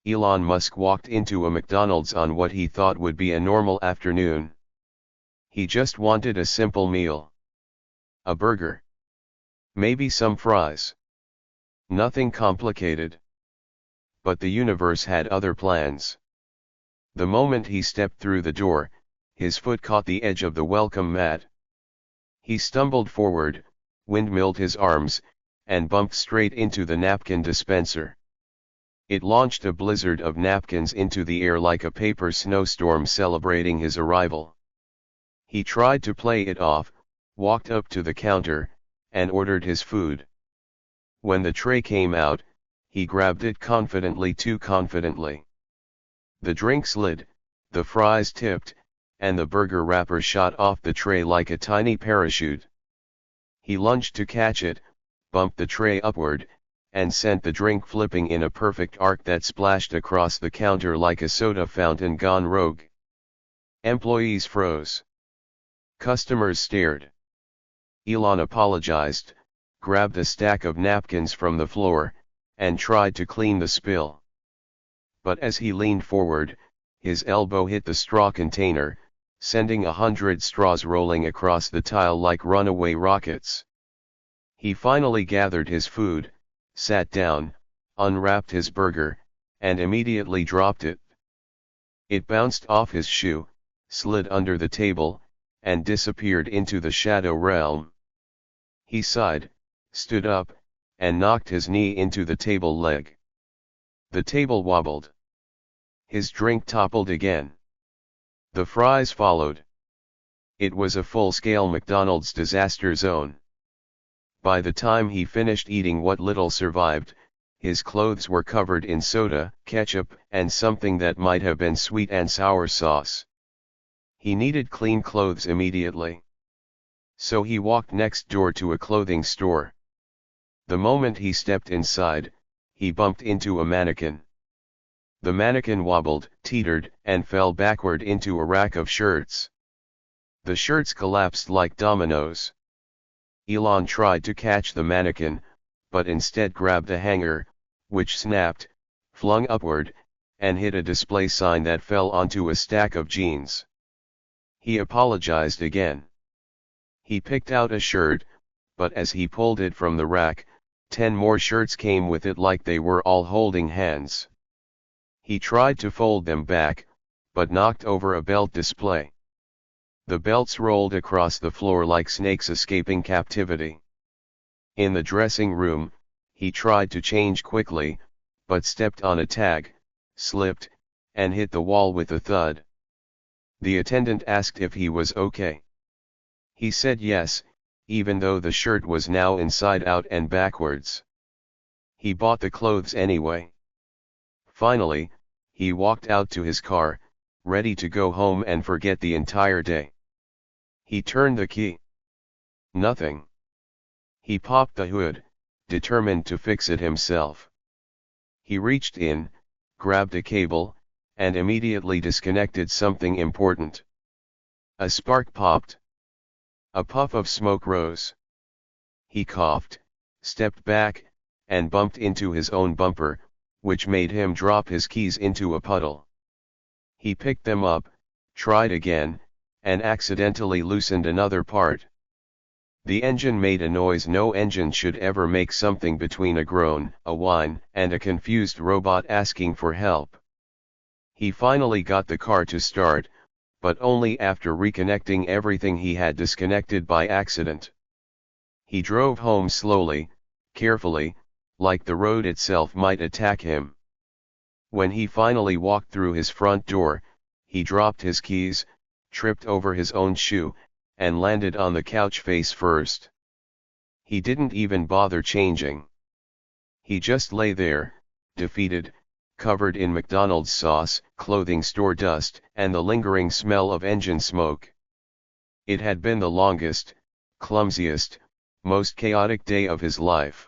Elon Musk walked into a McDonald's on what he thought would be a normal afternoon. He just wanted a simple meal. A burger. Maybe some fries. Nothing complicated. But the universe had other plans. The moment he stepped through the door, his foot caught the edge of the welcome mat. He stumbled forward, windmilled his arms, and bumped straight into the napkin dispenser. It launched a blizzard of napkins into the air like a paper snowstorm celebrating his arrival. He tried to play it off, walked up to the counter, and ordered his food. When the tray came out, he grabbed it confidently, too confidently. The drink slid, the fries tipped, and the burger wrapper shot off the tray like a tiny parachute. He lunged to catch it, bumped the tray upward, and sent the drink flipping in a perfect arc that splashed across the counter like a soda fountain gone rogue. Employees froze. Customers stared. Elon apologized, grabbed a stack of napkins from the floor, and tried to clean the spill. But as he leaned forward, his elbow hit the straw container, sending 100 straws rolling across the tile like runaway rockets. He finally gathered his food, sat down, unwrapped his burger, and immediately dropped it. It bounced off his shoe, slid under the table, and disappeared into the shadow realm. He sighed, stood up, and knocked his knee into the table leg. The table wobbled. His drink toppled again. The fries followed. It was a full-scale McDonald's disaster zone. By the time he finished eating what little survived, his clothes were covered in soda, ketchup, and something that might have been sweet and sour sauce. He needed clean clothes immediately. So he walked next door to a clothing store. The moment he stepped inside, he bumped into a mannequin. The mannequin wobbled, teetered, and fell backward into a rack of shirts. The shirts collapsed like dominoes. Elon tried to catch the mannequin, but instead grabbed a hanger, which snapped, flung upward, and hit a display sign that fell onto a stack of jeans. He apologized again. He picked out a shirt, but as he pulled it from the rack, 10 more shirts came with it like they were all holding hands. He tried to fold them back, but knocked over a belt display. The belts rolled across the floor like snakes escaping captivity. In the dressing room, he tried to change quickly, but stepped on a tag, slipped, and hit the wall with a thud. The attendant asked if he was okay. He said yes, even though the shirt was now inside out and backwards. He bought the clothes anyway. Finally, he walked out to his car, ready to go home and forget the entire day. He turned the key. Nothing. He popped the hood, determined to fix it himself. He reached in, grabbed a cable, and immediately disconnected something important. A spark popped. A puff of smoke rose. He coughed, stepped back, and bumped into his own bumper, which made him drop his keys into a puddle. He picked them up, tried again, and accidentally loosened another part. The engine made a noise no engine should ever make, something between a groan, a whine, and a confused robot asking for help. He finally got the car to start, but only after reconnecting everything he had disconnected by accident. He drove home slowly, carefully, like the road itself might attack him. When he finally walked through his front door, he dropped his keys, tripped over his own shoe, and landed on the couch face first. He didn't even bother changing. He just lay there, defeated, covered in McDonald's sauce, clothing store dust, and the lingering smell of engine smoke. It had been the longest, clumsiest, most chaotic day of his life.